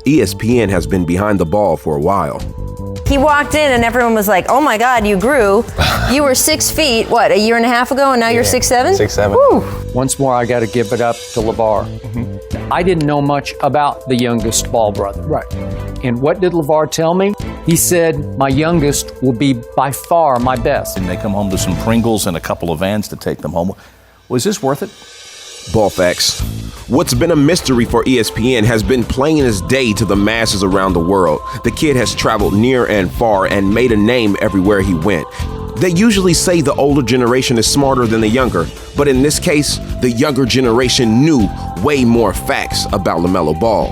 ESPN has been behind the ball for a while. He walked in and everyone was like, oh my God, you grew. You were 6 feet, what, a year and a half ago, and now you're 6'7"? 6'7". Once more, I got to give it up to LeVar. I didn't know much about the youngest Ball brother. Right. And what did LeVar tell me? He said, my youngest will be by far my best. And they come home to some Pringles and a couple of vans to take them home. Was this worth it? Ball facts. What's been a mystery for ESPN has been plain as day to the masses around the world. The kid has traveled near and far and made a name everywhere he went. They usually say the older generation is smarter than the younger, but in this case, the younger generation knew way more facts about Lamelo Ball.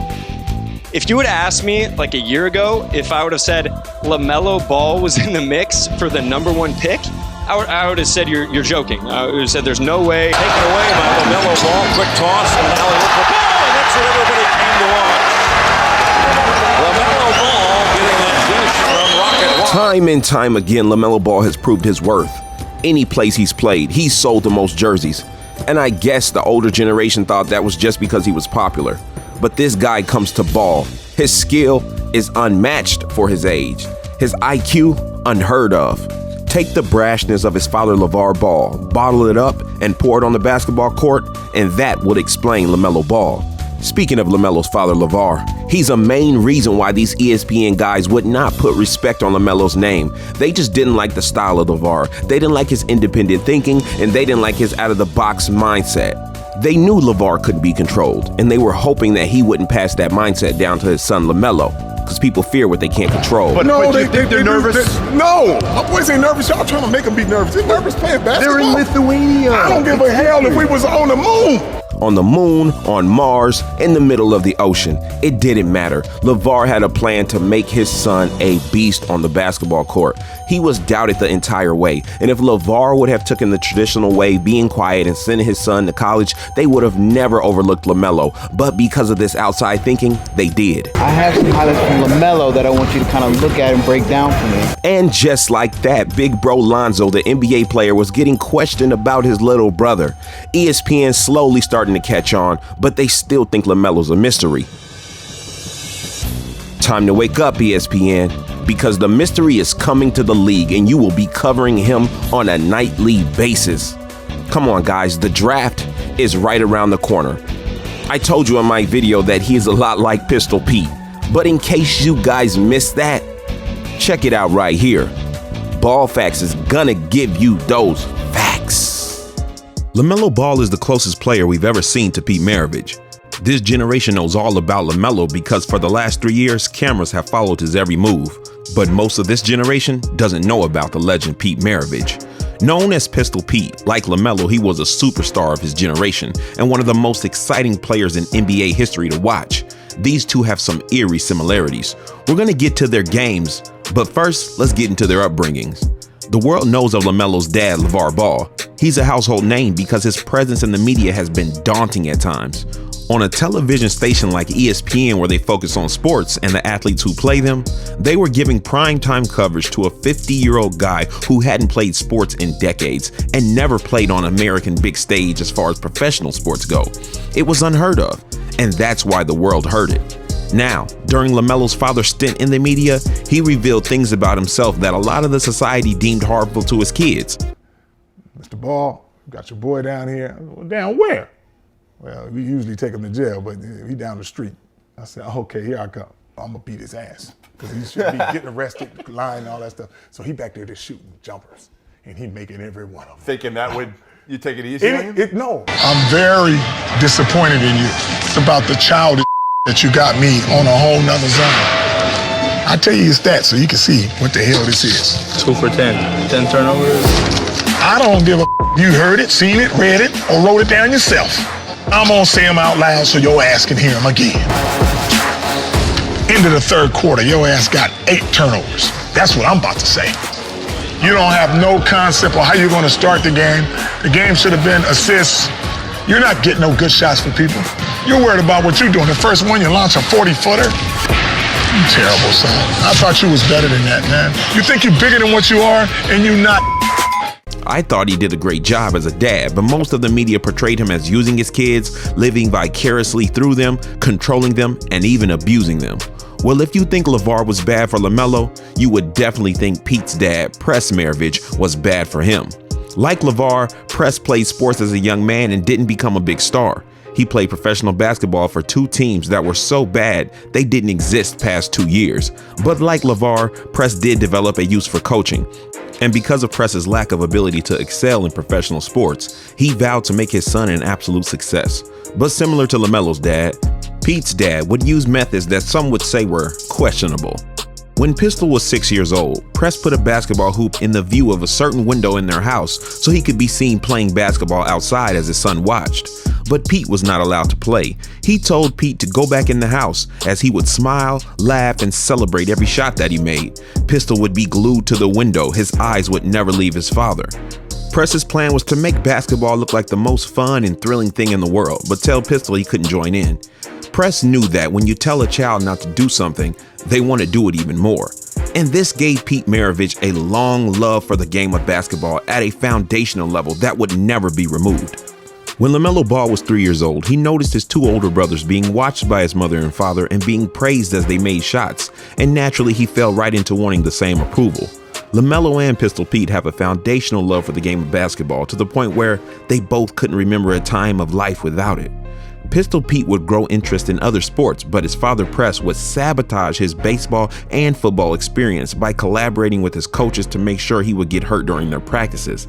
If you would have asked me like a year ago, if I would have said Lamelo Ball was in the mix for the #1 pick, I would have said you're joking. I would have said there's no way. Taken away by Lamelo Ball, quick toss, and now he looks for Ball, and that's what everybody came to watch. Lamelo Ball getting that dish from Rocket Watch. Time and time again, Lamelo Ball has proved his worth. Any place he's played, he's sold the most jerseys. And I guess the older generation thought that was just because he was popular. But this guy comes to ball. His skill is unmatched for his age. His IQ, unheard of. Take the brashness of his father LeVar Ball, bottle it up, and pour it on the basketball court, and that would explain Lamelo Ball. Speaking of Lamelo's father LeVar, he's a main reason why these ESPN guys would not put respect on Lamelo's name. They just didn't like the style of LeVar. They didn't like his independent thinking, and they didn't like his out-of-the-box mindset. They knew LeVar couldn't be controlled, and they were hoping that he wouldn't pass that mindset down to his son LaMelo, because people fear what they can't control. But no, they're nervous. No, my boys ain't nervous. Y'all trying to make them be nervous. They're nervous playing basketball. They're in Lithuania. I don't give a hell if we was on the moon. On the moon, on Mars, in the middle of the ocean. It didn't matter. LeVar had a plan to make his son a beast on the basketball court. He was doubted the entire way. And if LeVar would have taken the traditional way, being quiet and sending his son to college, they would have never overlooked LaMelo. But because of this outside thinking, they did. I have some highlights from LaMelo that I want you to kind of look at and break down for me. And just like that, big bro Lonzo, the NBA player, was getting questioned about his little brother. ESPN slowly starting to catch on, but they still think LaMelo's a mystery. Time to wake up, ESPN, because the mystery is coming to the league and you will be covering him on a nightly basis. Come on, guys, the draft is right around the corner. I told you in my video that he is a lot like Pistol Pete, but in case you guys missed that, check it out right here. Ball Facts is gonna give you those facts. Lamelo Ball is the closest player we've ever seen to Pete Maravich. This generation knows all about Lamelo because for the last 3 years, cameras have followed his every move. But most of this generation doesn't know about the legend Pete Maravich. Known as Pistol Pete, like Lamelo, he was a superstar of his generation and one of the most exciting players in NBA history to watch. These two have some eerie similarities. We're gonna get to their games, but first, let's get into their upbringings. The world knows of LaMelo's dad, LeVar Ball. He's a household name because his presence in the media has been daunting at times. On a television station like ESPN, where they focus on sports and the athletes who play them, they were giving primetime coverage to a 50-year-old guy who hadn't played sports in decades and never played on an American big stage as far as professional sports go. It was unheard of, and that's why the world heard it. Now, during LaMelo's father's stint in the media, he revealed things about himself that a lot of the society deemed harmful to his kids. Mr. Ball, you got your boy down here. Well, down where? Well, we usually take him to jail, but he down the street. I said, okay, here I come. I'm gonna beat his ass, because he should be getting arrested, lying, all that stuff. So he back there just shooting jumpers, and he making every one of them. Thinking that would, you take it easy on him? No. I'm very disappointed in you. It's about the childish that you got me on a whole nother zone. I'll tell you your stats so you can see what the hell this is. 2 for 10. 10 turnovers. I don't give a you heard it, seen it, read it, or wrote it down yourself. I'm gonna say them out loud so your ass can hear them again. End of the third quarter, your ass got 8 turnovers. That's what I'm about to say. You don't have no concept of how you're gonna start the game. The game should have been assists. You're not getting no good shots for people. You're worried about what you're doing. The first one, you launch a 40-footer. You terrible, son. I thought you was better than that, man. You think you're bigger than what you are, and you're not. I thought he did a great job as a dad, but most of the media portrayed him as using his kids, living vicariously through them, controlling them, and even abusing them. Well, if you think LeVar was bad for Lamelo, you would definitely think Pete's dad, Press Maravich, was bad for him. Like LeVar, Press played sports as a young man and didn't become a big star. He played professional basketball for 2 teams that were so bad they didn't exist past 2 years. But like LeVar, Press did develop a use for coaching. And because of Press's lack of ability to excel in professional sports, he vowed to make his son an absolute success. But similar to LaMelo's dad, Pete's dad would use methods that some would say were questionable. When Pistol was 6 years old, Press put a basketball hoop in the view of a certain window in their house so he could be seen playing basketball outside as his son watched. But Pete was not allowed to play. He told Pete to go back in the house as he would smile, laugh, and celebrate every shot that he made. Pistol would be glued to the window. His eyes would never leave his father. Press's plan was to make basketball look like the most fun and thrilling thing in the world, but tell Pistol he couldn't join in. Press knew that when you tell a child not to do something, they want to do it even more. And this gave Pete Maravich a long love for the game of basketball at a foundational level that would never be removed. When LaMelo Ball was 3 years old, he noticed his 2 older brothers being watched by his mother and father and being praised as they made shots, and naturally he fell right into wanting the same approval. LaMelo and Pistol Pete have a foundational love for the game of basketball to the point where they both couldn't remember a time of life without it. Pistol Pete would grow interest in other sports, but his father Press would sabotage his baseball and football experience by collaborating with his coaches to make sure he would get hurt during their practices.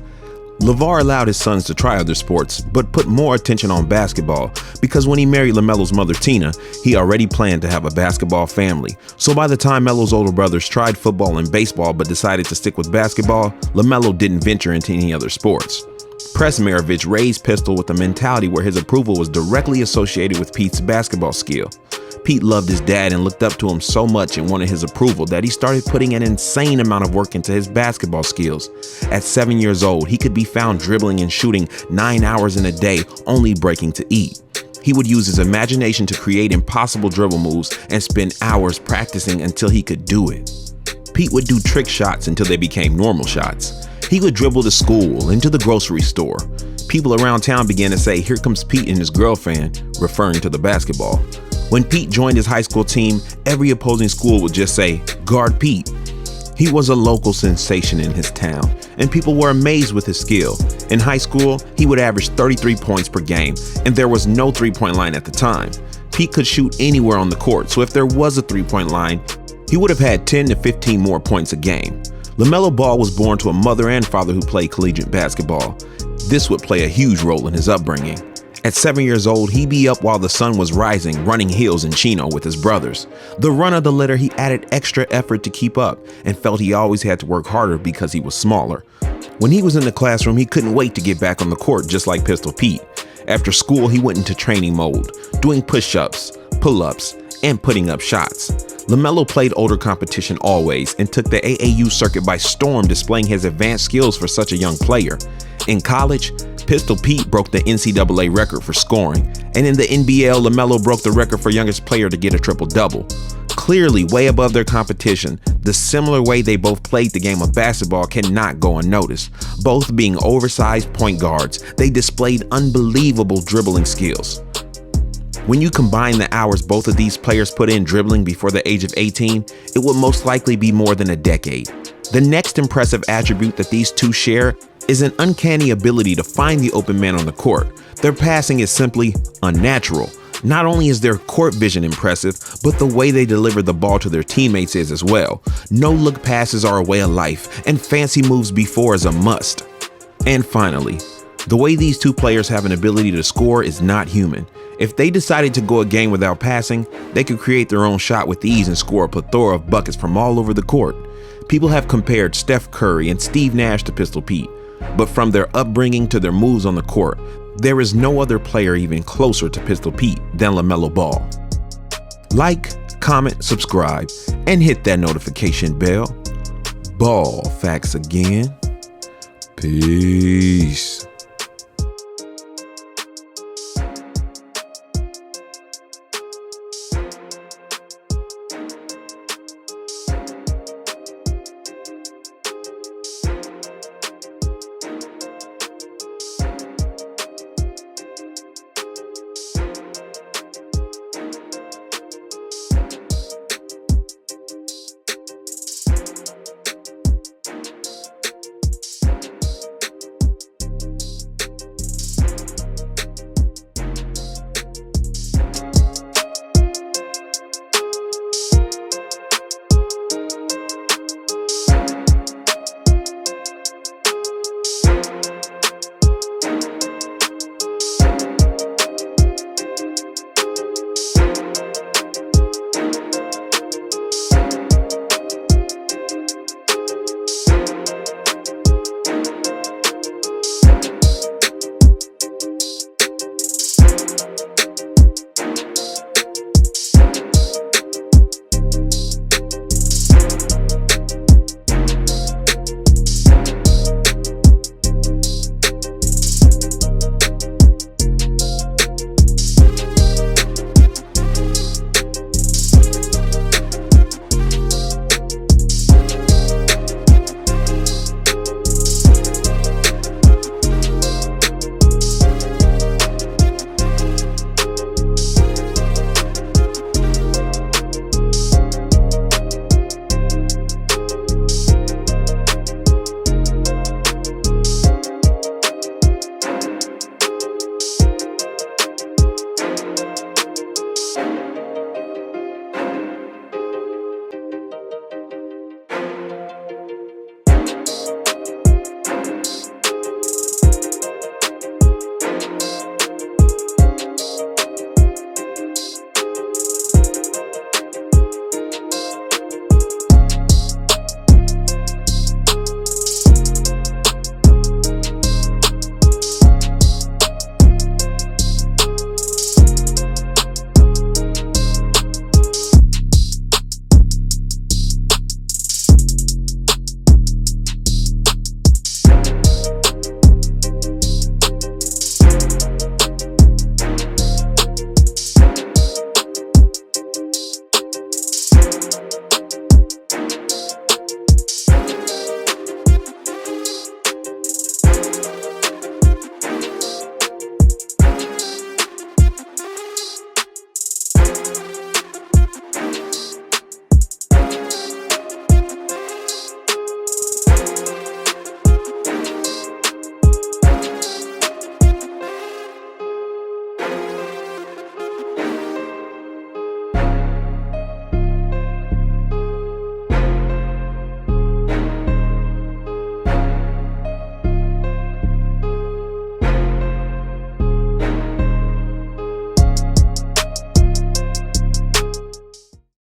LeVar allowed his sons to try other sports, but put more attention on basketball because when he married LaMelo's mother Tina, he already planned to have a basketball family. So by the time Melo's older brothers tried football and baseball but decided to stick with basketball, LaMelo didn't venture into any other sports. Press Maravich raised Pistol with a mentality where his approval was directly associated with Pete's basketball skill. Pete loved his dad and looked up to him so much and wanted his approval that he started putting an insane amount of work into his basketball skills. At 7 years old, he could be found dribbling and shooting 9 hours in a day, only breaking to eat. He would use his imagination to create impossible dribble moves and spend hours practicing until he could do it. Pete would do trick shots until they became normal shots. He would dribble to school, into the grocery store. People around town began to say, "Here comes Pete and his girlfriend," referring to the basketball. When Pete joined his high school team, every opposing school would just say, "Guard Pete." He was a local sensation in his town, and people were amazed with his skill. In high school, he would average 33 points per game, and there was no three-point line at the time. Pete could shoot anywhere on the court, so if there was a three-point line, he would have had 10 to 15 more points a game. LaMelo Ball was born to a mother and father who played collegiate basketball. This would play a huge role in his upbringing. At 7 years old, he'd be up while the sun was rising, running hills in Chino with his brothers. The run of the litter, he added extra effort to keep up and felt he always had to work harder because he was smaller. When he was in the classroom, he couldn't wait to get back on the court just like Pistol Pete. After school, he went into training mode, doing push-ups, pull-ups, and putting up shots. LaMelo played older competition always and took the AAU circuit by storm, displaying his advanced skills for such a young player. In college, Pistol Pete broke the NCAA record for scoring, and in the NBL, LaMelo broke the record for youngest player to get a triple-double. Clearly way above their competition, the similar way they both played the game of basketball cannot go unnoticed. Both being oversized point guards, they displayed unbelievable dribbling skills. When you combine the hours both of these players put in dribbling before the age of 18, it would most likely be more than a decade. The next impressive attribute that these two share is an uncanny ability to find the open man on the court. Their passing is simply unnatural. Not only is their court vision impressive, but the way they deliver the ball to their teammates is as well. No-look passes are a way of life, and fancy moves before is a must. And finally, the way these two players have an ability to score is not human. If they decided to go a game without passing, they could create their own shot with ease and score a plethora of buckets from all over the court. People have compared Steph Curry and Steve Nash to Pistol Pete, but from their upbringing to their moves on the court, there is no other player even closer to Pistol Pete than LaMelo Ball. Like, comment, subscribe, and hit that notification bell. Ball facts again. Peace.